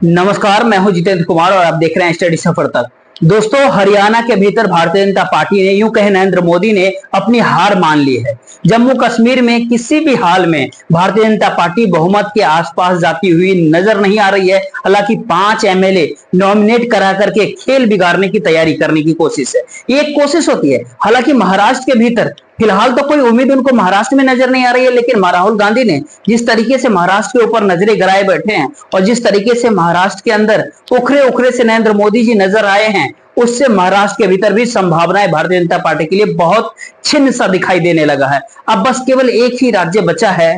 नमस्कार, मैं हूं जितेंद्र कुमार और आप देख रहे हैं स्टडी सफर तक। दोस्तों, हरियाणा के भीतर भारतीय जनता पार्टी ने, यूं कहे नरेंद्र मोदी ने अपनी हार मान ली है। जम्मू कश्मीर में किसी भी हाल में भारतीय जनता पार्टी बहुमत के आसपास जाती हुई नजर नहीं आ रही है। हालांकि 5 एमएलए नॉमिनेट करा करके खेल बिगाड़ने की तैयारी करने की कोशिश है। ये एक कोशिश होती है। हालांकि महाराष्ट्र के भीतर फिलहाल तो कोई उम्मीद उनको महाराष्ट्र में नजर नहीं आ रही है, लेकिन राहुल गांधी ने जिस तरीके से महाराष्ट्र के ऊपर नजरें गड़ाए बैठे हैं और जिस तरीके से महाराष्ट्र के अंदर उखरे उखरे से नरेंद्र मोदी जी नजर आए हैं, उससे महाराष्ट्र के भीतर भी संभावनाएं भारतीय जनता पार्टी के लिए बहुत छिन्न सा दिखाई देने लगा है। अब बस केवल एक ही राज्य बचा है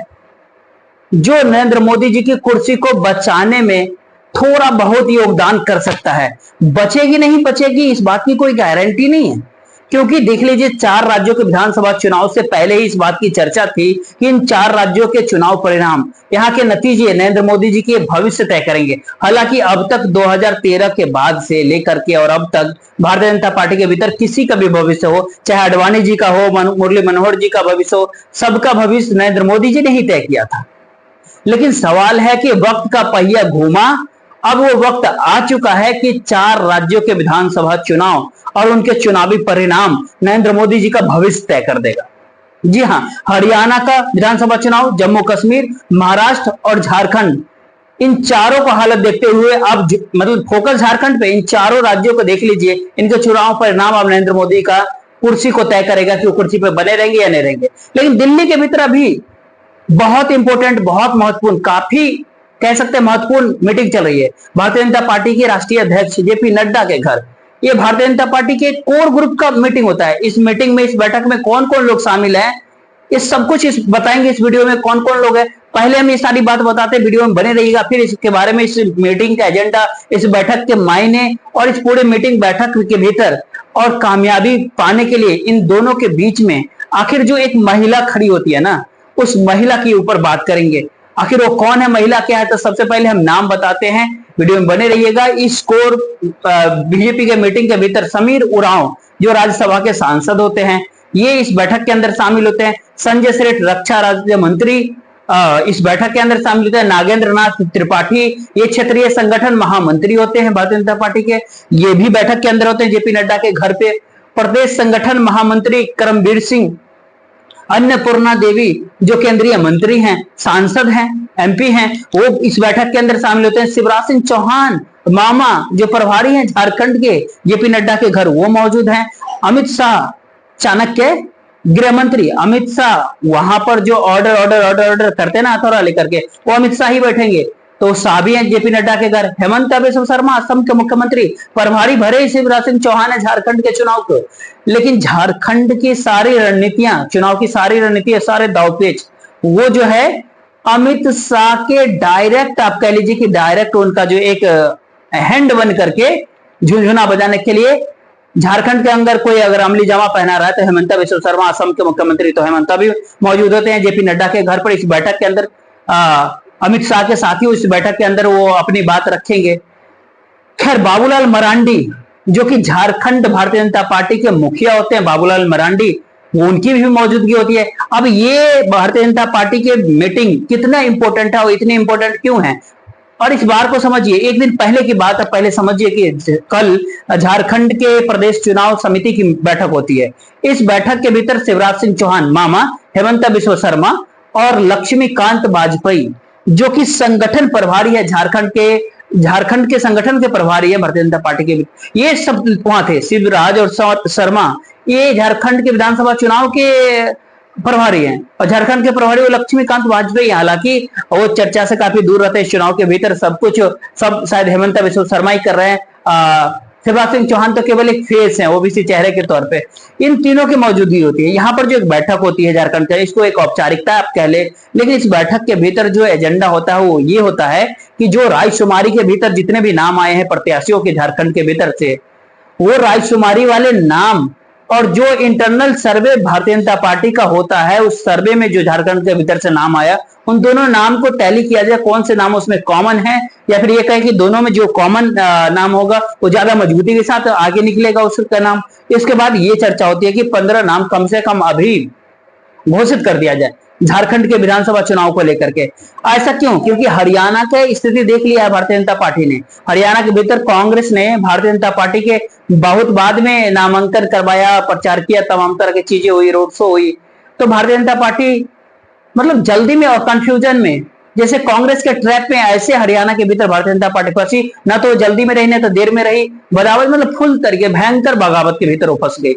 जो नरेंद्र मोदी जी की कुर्सी को बचाने में थोड़ा बहुत योगदान कर सकता है। बचेगी नहीं बचेगी इस बात की कोई गारंटी नहीं है, क्योंकि देख लीजिए 4 राज्यों के विधानसभा चुनाव से पहले ही इस बात की चर्चा थी कि इन 4 राज्यों के चुनाव परिणाम, यहाँ के नतीजे नरेंद्र मोदी जी के भविष्य तय करेंगे। हालांकि अब तक 2013 के बाद से लेकर के और अब तक भारतीय जनता पार्टी के भीतर किसी का भी भविष्य हो, चाहे अडवाणी जी का हो, मुरली मनोहर जी का भविष्य हो, सबका भविष्य नरेंद्र मोदी जी ने ही तय किया था। लेकिन सवाल है कि वक्त का पहिया घूमा, अब वो वक्त आ चुका है कि 4 राज्यों के विधानसभा चुनाव और उनके चुनावी परिणाम नरेंद्र मोदी जी का भविष्य तय कर देगा। जी हां, हरियाणा का विधानसभा चुनाव, जम्मू कश्मीर, महाराष्ट्र और झारखंड, इन चारों को हालत देखते हुए अब मतलब फोकस झारखंड पे, इन चारों राज्यों को देख लीजिए, इनके चुनाव परिणाम अब नरेंद्र मोदी का कुर्सी को तय करेगा कि वो कुर्सी पे बने रहेंगे या नहीं रहेंगे। लेकिन दिल्ली के भीतर अभी बहुत इंपॉर्टेंट, बहुत महत्वपूर्ण, काफी कह सकते हैं महत्वपूर्ण मीटिंग चल रही है। भारतीय जनता पार्टी के राष्ट्रीय अध्यक्ष जेपी नड्डा के घर, ये भारतीय जनता पार्टी के कोर ग्रुप का मीटिंग होता है। इस मीटिंग में, इस बैठक में कौन कौन लोग शामिल हैं, ये सब कुछ बताएंगे इस वीडियो में, कौन कौन लोग हैं। पहले हम ये सारी बात बताते हैं, वीडियो में बने रहिएगा। फिर इसके बारे में, इस मीटिंग का एजेंडा, इस बैठक के मायने और इस पूरे मीटिंग बैठक के भीतर और कामयाबी पाने के लिए इन दोनों के बीच में आखिर जो एक महिला खड़ी होती है ना, उस महिला के ऊपर बात करेंगे। आखिर वो कौन है, महिला क्या है, तो सबसे पहले हम नाम बताते हैं, वीडियो में बने रहिएगा। इस कोर बीजेपी के मीटिंग के भीतर समीर उरांव, जो राज्यसभा के सांसद होते हैं, ये इस बैठक के अंदर शामिल होते हैं। संजय सेठ, रक्षा राज्य मंत्री, इस बैठक के अंदर शामिल होते हैं। नागेंद्र नाथ त्रिपाठी, ये क्षेत्रीय संगठन महामंत्री होते हैं भारतीय जनता पार्टी के, ये भी बैठक के अंदर होते हैं जेपी नड्डा के घर पे। प्रदेश संगठन महामंत्री करमबीर सिंह, अन्नपूर्णा देवी, जो केंद्रीय मंत्री हैं, सांसद हैं, एमपी हैं, वो इस बैठक के अंदर शामिल होते हैं। शिवराज सिंह चौहान मामा, जो प्रभारी हैं झारखंड के जेपी नड्डा के घर, वो मौजूद हैं। अमित शाह, चाणक्य गृह मंत्री अमित शाह, वहां पर जो ऑर्डर करते हैं ना हथौड़ा लेकर के, वो अमित शाह ही बैठेंगे। तो शाह भी हैं जेपी नड्डा के घर। हेमंत बिश्व शर्मा, असम के मुख्यमंत्री, प्रभारी भरे शिवराज सिंह चौहान है झारखंड के चुनाव को। लेकिन झारखंड की सारी रणनीतियां, चुनाव की सारी रणनीतियां, सारे दावपेच, वो जो है अमित शाह के डायरेक्ट, आप कह लीजिए कि डायरेक्ट उनका जो एक हैंड बन करके झुनझुना बजाने के लिए झारखंड के अंदर कोई अगर अमली जामा पहना रहा है तो हेमंत बिश्व शर्मा, असम के मुख्यमंत्री, तो हेमंत भी मौजूद होते हैं जेपी नड्डा के घर पर। इस बैठक के अंदर अमित शाह के साथी इस बैठक के अंदर वो अपनी बात रखेंगे। खैर, बाबूलाल मरांडी, जो कि झारखंड भारतीय जनता पार्टी के मुखिया होते हैं, बाबूलाल मरांडी, उनकी भी मौजूदगी होती है। अब ये भारतीय जनता पार्टी के मीटिंग कितना इंपॉर्टेंट है और इतनी इंपॉर्टेंट क्यों है, और इस बार को समझिए। एक दिन पहले की बात है, पहले समझिए कि कल झारखंड के प्रदेश चुनाव समिति की बैठक होती है। इस बैठक के भीतर शिवराज सिंह चौहान मामा, हेमंत बिश्व शर्मा और लक्ष्मीकांत वाजपेयी, जो कि संगठन प्रभारी है झारखंड के संगठन के प्रभारी है भारतीय जनता पार्टी के, ये सब वहां थे। शिवराज और शर्मा ये झारखंड के विधानसभा चुनाव के प्रभारी हैं, और झारखंड के प्रभारी वो लक्ष्मीकांत वाजपेयी। हालांकि वो चर्चा से काफी दूर रहते हैं, चुनाव के भीतर सब शायद हेमंत बिश्व शर्मा ही कर रहे हैं। शिवराज सिंह चौहान तो केवल एक फेस है, ओबीसी चेहरे के तौर पे। इन तीनों की मौजूदगी होती है यहाँ पर। जो एक बैठक होती है झारखंड का, इसको एक औपचारिकता आप कह ले, लेकिन इस बैठक के भीतर जो एजेंडा होता है वो ये होता है कि जो रायशुमारी के भीतर जितने भी नाम आए हैं प्रत्याशियों के झारखंड के भीतर से, वो रायशुमारी वाले नाम और जो इंटरनल सर्वे भारतीय जनता पार्टी का होता है, उस सर्वे में जो झारखंड के भीतर से नाम आया, उन दोनों नाम को टैली किया जाए, कौन से नाम उसमें कॉमन है, या फिर ये कहें कि दोनों में जो कॉमन नाम होगा वो ज्यादा मजबूती के साथ आगे निकलेगा उसका नाम। इसके बाद ये चर्चा होती है कि 15 नाम कम से कम अभी घोषित कर दिया जाए। झारखंड के विधानसभा चुनाव को लेकर के। ऐसा क्यों? क्योंकि हरियाणा की स्थिति देख लिया है भारतीय जनता पार्टी ने। हरियाणा के भीतर कांग्रेस ने भारतीय जनता पार्टी के बहुत बाद में नामांकन करवाया, प्रचार किया, तमाम तरह की चीजें हुई, रोड शो हुई। तो भारतीय जनता पार्टी मतलब जल्दी में और कंफ्यूजन में, जैसे कांग्रेस के ट्रैप में, ऐसे हरियाणा के भीतर भारतीय जनता पार्टी फंसी। ना तो जल्दी में रही, ना तो देर में रही, बराबर मतलब फुल तरीके भयंकर बगावत के भीतर वो फंस गई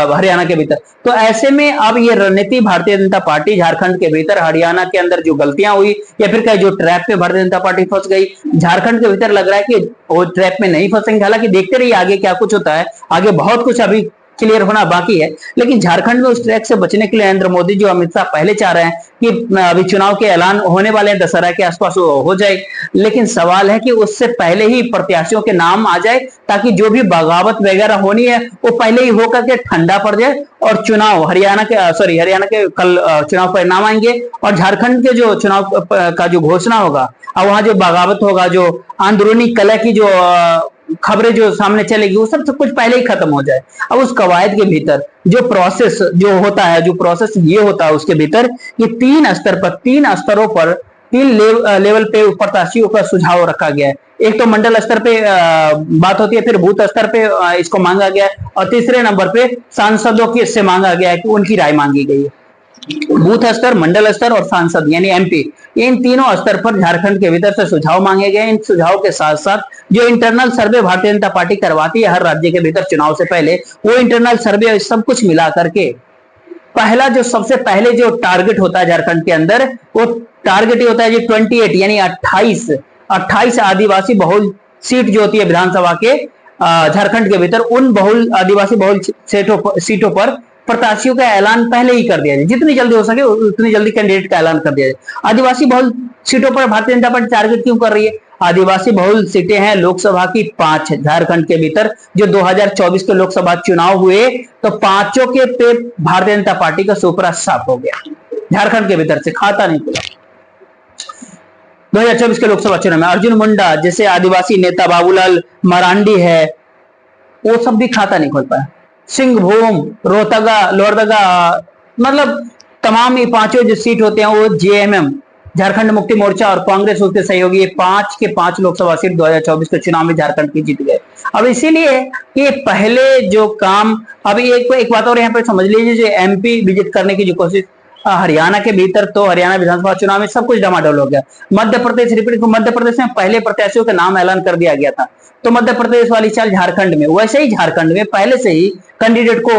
हरियाणा के भीतर। तो ऐसे में अब ये रणनीति भारतीय जनता पार्टी झारखंड के भीतर, हरियाणा के अंदर जो गलतियां हुई या फिर कहीं जो ट्रैप में भारतीय जनता पार्टी फंस गई, झारखंड के भीतर लग रहा है कि वो ट्रैप में नहीं फंसेंगे। हालांकि देखते रहिए आगे क्या कुछ होता है, आगे बहुत कुछ अभी क्लियर होना बाकी है। लेकिन झारखंड में उस ट्रैक से बचने के लिए नरेंद्र मोदी जो अमित शाह पहले चाह रहे हैं कि अभी चुनाव के ऐलान होने वाले हैं, दशहरा के आसपास हो जाए। लेकिन सवाल है कि उससे पहले ही प्रत्याशियों के नाम आ जाए, ताकि जो भी बगावत वगैरह होनी है वो पहले ही होकर के ठंडा पड़ जाए और चुनाव हरियाणा के कल चुनाव परिणाम आएंगे और झारखंड के जो चुनाव का जो घोषणा होगा और वहां जो बगावत होगा, जो अंदरूनी कलह की जो खबरें जो सामने चलेगी, वो सब कुछ पहले ही खत्म हो जाए। अब उस कवायद के भीतर जो प्रोसेस जो होता है, जो प्रोसेस ये होता है उसके भीतर ये तीन स्तरों पर तीन लेवल पे प्रत्याशियों का सुझाव रखा गया है। एक तो मंडल स्तर पे बात होती है, फिर बूथ स्तर पे इसको मांगा गया है और तीसरे नंबर पे सांसदों के से मांगा गया है कि उनकी राय मांगी गई है। बूथ स्तर, मंडल स्तर और सांसद यानी एमपी, इन तीनों स्तर पर झारखंड के भीतर से सुझाव मांगे गए। इन सुझाव के साथ साथ जो इंटरनल सर्वे भारतीय जनता पार्टी करवाती है हर राज्य के भीतर चुनाव से पहले, वो इंटरनल सर्वे सब कुछ मिला करके पहला जो सबसे पहले जो टारगेट होता है झारखंड के अंदर, वो टारगेट ही होता है जी 28 यानी 28 आदिवासी बहुल सीट जो होती है विधानसभा के झारखंड के भीतर, उन बहुल आदिवासी बहुल सीटों पर प्रत्याशियों का ऐलान पहले ही कर दिया जाए। जितनी जल्दी हो सके उतनी जल्दी कैंडिडेट का ऐलान कर दिया जाए। आदिवासी बहुल सीटों पर भारतीय जनता पार्टी टारगेट क्यों कर रही है? आदिवासी बहुल सीटें हैं लोकसभा की 5 झारखंड के भीतर। जो 2024 के लोकसभा चुनाव हुए तो पांचों के पे भारतीय जनता पार्टी का सुपरा साफ हो गया, झारखंड के भीतर से खाता नहीं खुला। 2024 के लोकसभा चुनाव में अर्जुन मुंडा जैसे आदिवासी नेता, बाबूलाल मरांडी है, वो सब भी खाता नहीं खोल पाया। सिंहभूम, रोहतगा, लोहरदगा, मतलब तमाम ये पांचों जो सीट होते हैं वो जेएमएम झारखंड मुक्ति मोर्चा और कांग्रेस उसके सहयोगी 5 के 5 लोकसभा सीट 2024 के चुनाव में झारखंड की जीत गए। अब इसीलिए कि पहले जो काम, अभी एक बात और यहाँ पे समझ लीजिए, जो एमपी विजिट करने की जो कोशिश हरियाणा के भीतर, तो हरियाणा विधानसभा चुनाव में सब कुछ डमाडोल हो गया। मध्य प्रदेश में पहले प्रत्याशियों का नाम ऐलान कर दिया गया था, तो मध्य प्रदेश वाली चाल झारखंड में, वैसे ही झारखंड में पहले से ही कैंडिडेट को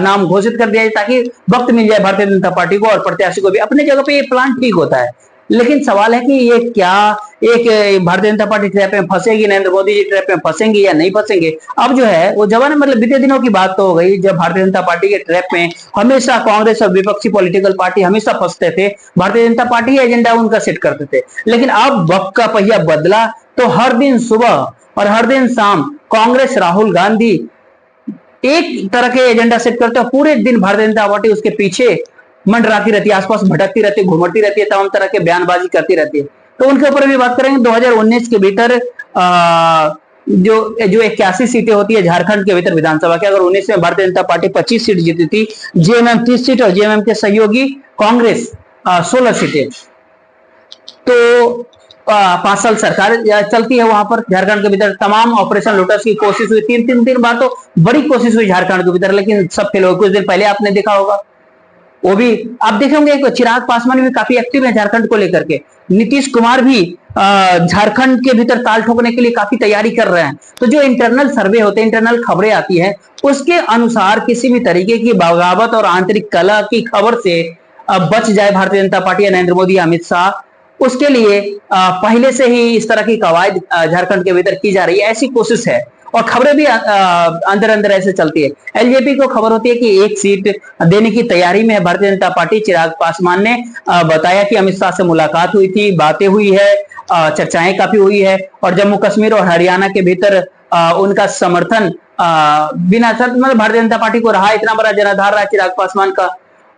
नाम घोषित कर दिया जाए ताकि वक्त मिल जाए भारतीय जनता पार्टी को और प्रत्याशी को भी। अपने जगह पे ये प्लान ठीक होता है, लेकिन सवाल है कि ये क्या एक भारतीय जनता पार्टी ट्रैप में फंसेगी, नरेंद्र मोदी जी ट्रैप में फंसेंगे या नहीं फंसेंगे? अब जो है वो जमाना, मतलब बीते दिनों की बात तो हो गई जब भारतीय जनता पार्टी के ट्रैप में हमेशा कांग्रेस और विपक्षी पॉलिटिकल पार्टी हमेशा फंसते थे, भारतीय जनता पार्टी एजेंडा उनका सेट करते थे। लेकिन अब वक्त का पहिया बदला, तो हर दिन सुबह और हर दिन शाम कांग्रेस, राहुल गांधी एक तरह के एजेंडा सेट करते हैं, पूरे दिन भारतीय जनता पार्टी उसके पीछे मंडराती रहती है, आसपास भटकती रहती है, घूमती रहती है, तमाम तरह के बयानबाजी करती रहती है। तो उनके ऊपर भी बात करेंगे। 2019 के भीतर जो 81 सीटें होती है झारखंड के भीतर विधानसभा के, अगर 19 में भारतीय जनता पार्टी 25 सीट जीती थी, जेएमएम 30 सीट और जेएमएम के सहयोगी कांग्रेस 16 सीटें। तो 5 साल सरकार चलती है वहां पर झारखंड के भीतर। तमाम ऑपरेशन लोटस की कोशिश हुई, तीन बार तो बड़ी कोशिश हुई झारखंड के भीतर, लेकिन सब फेल हो। कुछ दिन पहले आपने देखा होगा, वो भी आप देखेंगे, चिराग पासवान भी काफी एक्टिव है झारखंड को लेकर के। नीतीश कुमार भी झारखंड के भीतर ताल ठोकने के लिए काफी तैयारी कर रहे हैं। तो जो इंटरनल सर्वे होते हैं, इंटरनल खबरें आती है, उसके अनुसार किसी भी तरीके की बगावत और आंतरिक कलह की खबर से बच जाए भारतीय जनता पार्टी या नरेंद्र मोदी, अमित शाह, उसके लिए पहले से ही इस तरह की कवायद झारखंड के भीतर की जा रही है, ऐसी कोशिश है। और खबरें भी अंदर अंदर ऐसे चलती है। एलजेपी को खबर होती है कि एक सीट देने की तैयारी में है भारतीय जनता पार्टी। चिराग पासवान ने बताया कि अमित शाह से मुलाकात हुई थी, बातें हुई है, चर्चाएं काफी हुई है और जम्मू कश्मीर और हरियाणा के भीतर उनका समर्थन बिना शर्त, मतलब भारतीय जनता पार्टी को रहा, इतना बड़ा जनाधार रहा चिराग पासवान का।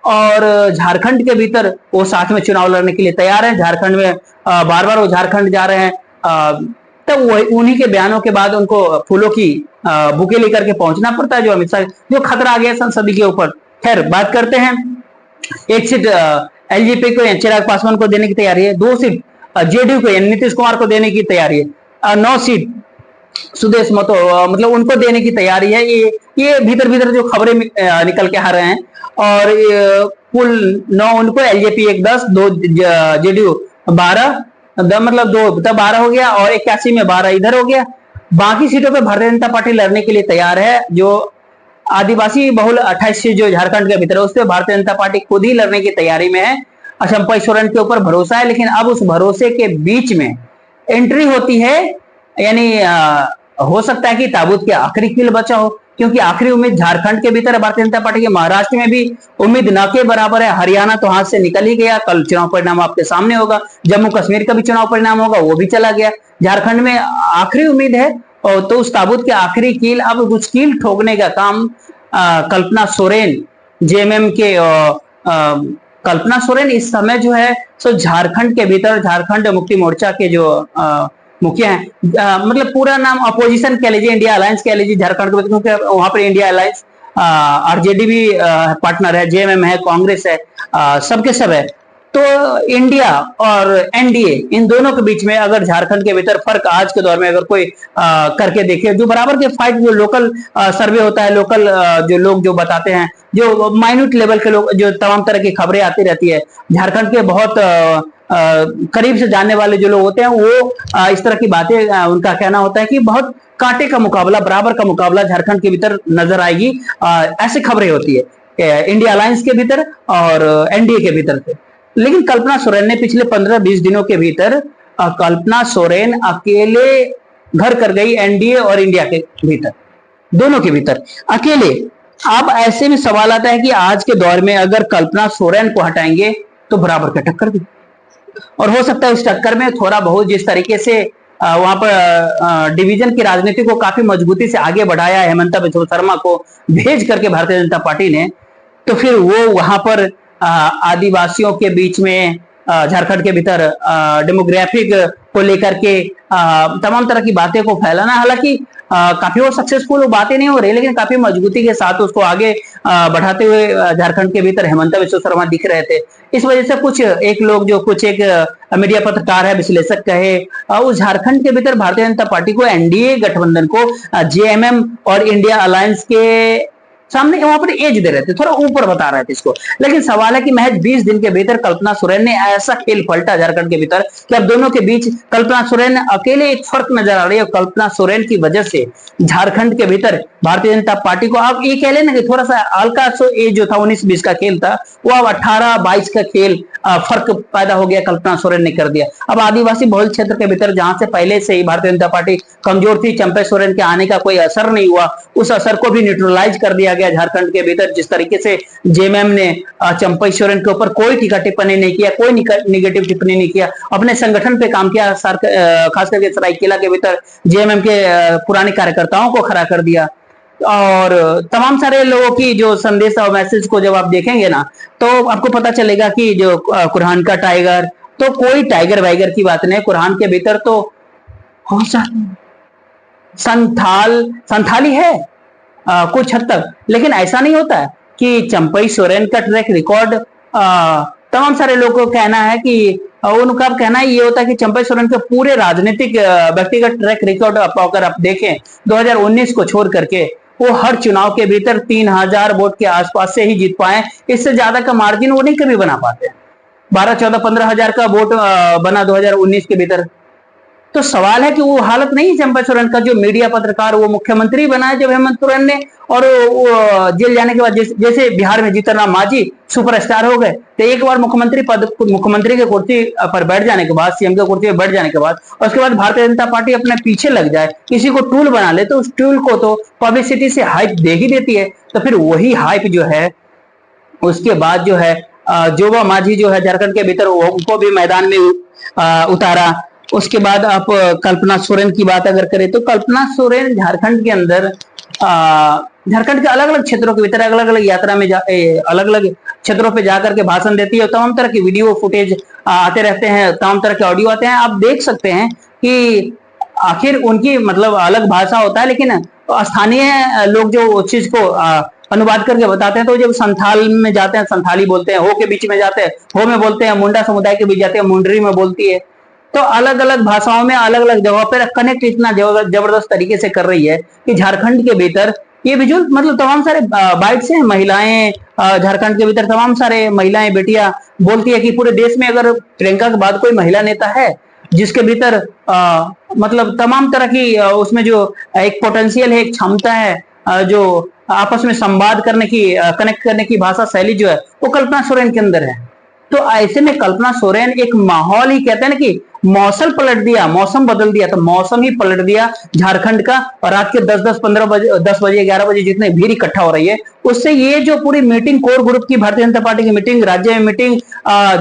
और झारखंड के भीतर वो साथ में चुनाव लड़ने के लिए तैयार है। झारखंड में बार बार वो झारखंड जा रहे हैं, तब उन्हीं के बयानों के बाद उनको फूलों की बुके लेकर के पहुंचना पड़ता है। जो अमित शाह, जो खतरा आ गया संसद के ऊपर। खैर, बात करते हैं एक सीट एलजेपी को चिराग पासवान को देने की तैयारी है। 2 सीट जेडीयू को नीतीश कुमार को देने की तैयारी है। 9 सीट सुदेश महतो मतलब उनको देने की तैयारी है। ये भीतर भीतर जो खबरें निकल के आ रहे हैं। और कुल 9 उनको, एलजेपी 1 10, 2 जेडीयू 12, मतलब 2 तब 12 हो गया, और 81 में 12 इधर हो गया। बाकी सीटों पे भारतीय जनता पार्टी लड़ने के लिए तैयार है। जो आदिवासी बहुल 28 सीट जो झारखंड के भीतर है, उस पर भारतीय जनता पार्टी खुद ही लड़ने की तैयारी में है। चंपई सोरेन के ऊपर भरोसा है, लेकिन अब उस भरोसे के बीच में एंट्री होती है, यानी हो सकता है कि ताबूत के आखिरी कील बचा हो, क्योंकि आखिरी उम्मीद झारखंड के भीतर है भारतीय जनता पार्टी के। महाराष्ट्र में भी उम्मीद न के बराबर है। हरियाणा तो हाथ से निकल ही गया, कल चुनाव परिणाम आपके सामने होगा। जम्मू कश्मीर का भी चुनाव परिणाम होगा, वो भी चला गया। झारखंड में आखिरी उम्मीद है, और तो उस ताबूत के आखिरी कील, अब कुछ कील ठोकने का काम कल्पना सोरेन, जेएमएम के कल्पना सोरेन इस समय जो है सो झारखंड के भीतर, झारखंड मुक्ति मोर्चा के जो मुखिया हैं, मतलब पूरा नाम अपोजिशन कह लीजिए, इंडिया अलायंस कह लीजिए झारखंड के, क्योंकि वहां पर इंडिया अलायंस आरजेडी भी पार्टनर है, जेएमएम है, कांग्रेस है, सबके सब है। तो इंडिया और एनडीए, इन दोनों के बीच में अगर झारखंड के भीतर फर्क आज के दौर में अगर कोई करके देखे, जो बराबर के फाइट, जो लोकल सर्वे होता है, लोकल जो लोग जो बताते हैं, जो माइन्यूट लेवल के लोग, जो तमाम तरह की खबरें आती रहती है, झारखंड के बहुत करीब से जानने वाले जो लोग होते हैं, वो इस तरह की बातें, उनका कहना होता है कि बहुत कांटे का मुकाबला, बराबर का मुकाबला झारखंड के भीतर नजर आएगी। ऐसी खबरें होती है इंडिया अलायंस के भीतर और एनडीए के भीतर से। लेकिन कल्पना सोरेन ने पिछले 15-20 दिनों के भीतर, कल्पना सोरेन अकेले घर कर गई एनडीए और इंडिया के भीतर, दोनों के भीतर अकेले। अब ऐसे में सवाल आता है कि आज के दौर में अगर कल्पना सोरेन को हटाएंगे तो बराबर का टक्कर भी, और हो सकता है उस टक्कर में थोड़ा बहुत, जिस तरीके से वहां पर डिवीजन की राजनीति को काफी मजबूती से आगे बढ़ाया है हेमंत बिस्वा शर्मा को भेज करके भारतीय जनता पार्टी ने, तो फिर वो वहां पर आदिवासियों के बीच में, झारखंड के भीतर डेमोग्राफिक को लेकर के तमाम तरह की बातें को फैलाना, हालांकि काफी वो सक्सेसफुल वो बातें नहीं हो रही, लेकिन काफी मजबूती के साथ उसको आगे बढ़ाते हुए झारखंड के भीतर हेमंत बिस्वा शर्मा दिख रहे थे। इस वजह से कुछ एक लोग, जो कुछ एक मीडिया पत्रकार है, विश्लेषक कहे, उस झारखंड के भीतर भारतीय जनता पार्टी को, एनडीए गठबंधन को, जेएमएम और इंडिया अलायंस के सामने वहां पर एज दे रहे थे, थोड़ा ऊपर बता रहे थे इसको। लेकिन सवाल है कि महज 20 दिन के भीतर कल्पना सोरेन ने ऐसा खेल पलटा झारखंड के भीतर कि अब दोनों के बीच कल्पना सोरेन अकेले एक फर्क नजर आ रही है। कल्पना सोरेन की वजह से झारखंड के भीतर भारतीय जनता पार्टी को, आप ये कह लेना कि थोड़ा सा हल्का सो एज जो था 19-20 का खेल था, वो अब 18-22 का खेल फर्क पैदा हो गया, कल्पना सोरेन ने कर दिया। अब आदिवासी बहुल क्षेत्र के भीतर, जहां से पहले से ही भारतीय जनता पार्टी कमजोर थी, चंपई सोरेन के आने का कोई असर नहीं हुआ, उस असर को भी न्यूट्रलाइज कर दिया गया झारखंड के भीतर। जिस तरीके से जेएमएम ने चंपई सोरेन के ऊपर कोई टीका टिप्पणी नहीं किया, कोई निगेटिव टिप्पणी नहीं किया, अपने संगठन पे काम किया, खास करके सरायकेला के भीतर जेएमएम के पुराने कार्यकर्ताओं को खड़ा कर दिया। और तमाम सारे लोगों की जो संदेश और मैसेज को जब आप देखेंगे ना, तो आपको पता चलेगा कि जो कुरहान का टाइगर, तो कोई टाइगर वाइगर की बात नहीं। कुरहान के भीतर तो कौन सा संथाली है कुछ हद तक, लेकिन ऐसा नहीं होता है कि चंपई सोरेन का ट्रैक रिकॉर्ड, तमाम सारे लोगों को कहना है कि उनका कहना ये होता है कि चंपई सोरेन के पूरे राजनीतिक व्यक्तिगत ट्रैक रिकॉर्ड अगर आप देखें 2019 को छोड़ करके, वो हर चुनाव के भीतर 3000 वोट के आसपास से ही जीत पाए, इससे ज्यादा का मार्जिन वो नहीं कभी बना पाते। 12, 14, 15 हजार का वोट बना 2019 के भीतर। तो सवाल है कि वो हालत नहीं चंपई सोरेन का, जो मीडिया पत्रकार, वो मुख्यमंत्री बनाए जब हेमंत सोरेन ने, और वो जेल जाने के बाद जैसे बिहार में जीतन राम मांझी सुपरस्टार हो गए, तो एक बार मुख्यमंत्री के कुर्सी पर बैठ जाने के बाद, सीएम के कुर्सी पर बैठ जाने के बाद, और उसके बाद भारतीय जनता पार्टी अपने पीछे लग जाए, किसी को टूल बना ले, तो उस टूल को तो पब्लिसिटी से हाइप दे ही देती है। तो फिर वही हाइप जो है, उसके बाद जो है जोबा मांझी जो है झारखंड के भीतर, उनको भी मैदान में उतारा। उसके बाद आप कल्पना सोरेन की बात अगर करें, तो कल्पना सोरेन झारखंड के अंदर, झारखंड के अलग अलग क्षेत्रों के भीतर अलग अलग यात्रा में अलग अलग क्षेत्रों पे जाकर के भाषण देती है, तमाम तरह की वीडियो फुटेज आते रहते हैं, तमाम तरह के ऑडियो आते हैं। आप देख सकते हैं कि आखिर उनकी मतलब अलग भाषा होता है, लेकिन स्थानीय लोग जो उस चीज को अनुवाद करके बताते हैं। तो जब संथाल में जाते हैं संथाली बोलते हैं, हो के बीच में जाते हैं हो में बोलते हैं, मुंडा समुदाय के बीच जाते हैं मुंडरी में बोलती है। तो अलग अलग भाषाओं में अलग अलग जगह पर कनेक्ट इतना जबरदस्त तरीके से कर रही है कि झारखंड के भीतर ये विजुअल मतलब तमाम सारे बाइट्स हैं। महिलाएं झारखंड के भीतर तमाम सारे महिलाएं बेटियां बोलती है कि पूरे देश में अगर प्रियंका के बाद कोई महिला नेता है जिसके भीतर मतलब तमाम तरह की उसमें जो एक पोटेंशियल है, एक क्षमता है, जो आपस में संवाद करने की कनेक्ट करने की भाषा शैली जो है वो कल्पना सोरेन के अंदर है। तो ऐसे में कल्पना सोरेन एक माहौल ही कहते हैं ना कि मौसम पलट दिया, मौसम बदल दिया, तो मौसम ही पलट दिया झारखंड का। और रात के 10 बजे 11 बजे जितने भीड़ इकट्ठा हो रही है उससे ये जो पूरी मीटिंग कोर ग्रुप की भारतीय जनता पार्टी की मीटिंग, राज्य में मीटिंग,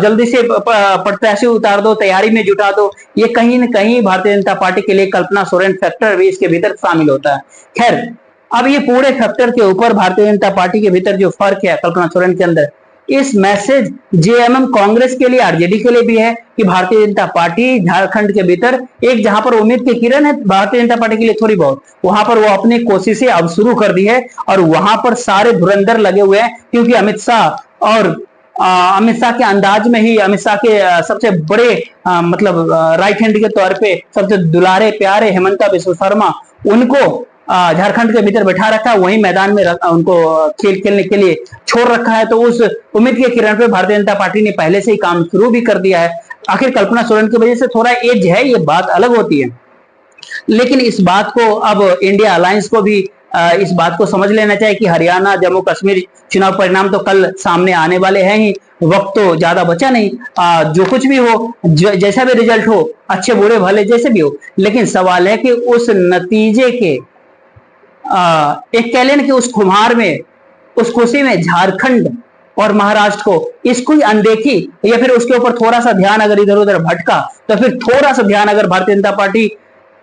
जल्दी से प्रत्याशी उतार दो, तैयारी में जुटा दो, ये कहीं न कहीं भारतीय जनता पार्टी के लिए कल्पना सोरेन फैक्टर भी इसके भीतर शामिल होता है। खैर, अब ये पूरे फैक्टर के ऊपर भारतीय जनता पार्टी के भीतर जो फर्क है कल्पना सोरेन के अंदर, इस मैसेज जेएमएम कांग्रेस के लिए, आरजेडी के लिए भी है कि भारतीय जनता पार्टी झारखंड के भीतर एक जहां पर उम्मीद की किरण है भारतीय जनता पार्टी के लिए थोड़ी बहुत, वहां पर वो अपनी कोशिशें अब शुरू कर दी है और वहां पर सारे धुरंधर लगे हुए हैं। क्योंकि अमित शाह और अमित शाह के अंदाज में ही, अमित शाह के सबसे बड़े मतलब राइट हैंड के तौर पे सबसे दुलारे प्यारे हेमंता बिस्व शर्मा, उनको झारखंड के भीतर बैठा रखा है, वही मैदान में उनको खेलने के लिए छोड़ रखा है। तो उस उम्मीद के किरण पे भारतीय जनता पार्टी ने पहले से ही काम शुरू भी कर दिया है। आखिर कल्पना सोरेन की वजह से थोड़ा एज है, ये बात अलग होती है, लेकिन इस बात को अब इंडिया अलायंस को भी इस बात को समझ लेना चाहिए कि हरियाणा जम्मू कश्मीर चुनाव परिणाम तो कल सामने आने वाले हैं ही, वक्त तो ज्यादा बचा नहीं। जो कुछ भी हो, जैसा भी रिजल्ट हो, अच्छे बुरे भले जैसे भी हो, लेकिन सवाल है कि उस नतीजे के एक कह लें कि उस खुमार में, उस खुशी में झारखंड और महाराष्ट्र को इसको अनदेखी या फिर उसके ऊपर थोड़ा सा ध्यान अगर इधर उधर भटका तो फिर थोड़ा सा ध्यान अगर भारतीय जनता पार्टी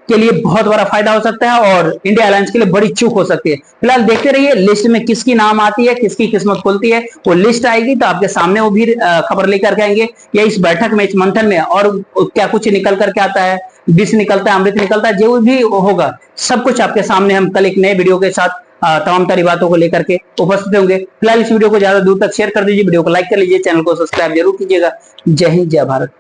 के लिए बहुत बड़ा फायदा हो सकता है और इंडिया अलायंस के लिए बड़ी चूक हो सकती है। फिलहाल देखते रहिए लिस्ट में किसकी नाम आती है, किसकी किस्मत खुलती है। वो लिस्ट आएगी तो आपके सामने वो भी खबर लेकर के आएंगे, या इस बैठक में, इस मंथन में और क्या कुछ निकल करके आता है, विष निकलता है, अमृत निकलता है, जो भी होगा सब कुछ आपके सामने हम कल एक नए वीडियो के साथ तमाम सारी बातों को लेकर के उपस्थित होंगे। फिलहाल इस वीडियो को ज्यादा दूर तक शेयर कर दीजिए, वीडियो को लाइक कर लीजिए, चैनल को सब्सक्राइब जरूर कीजिएगा। जय हिंद, जय भारत।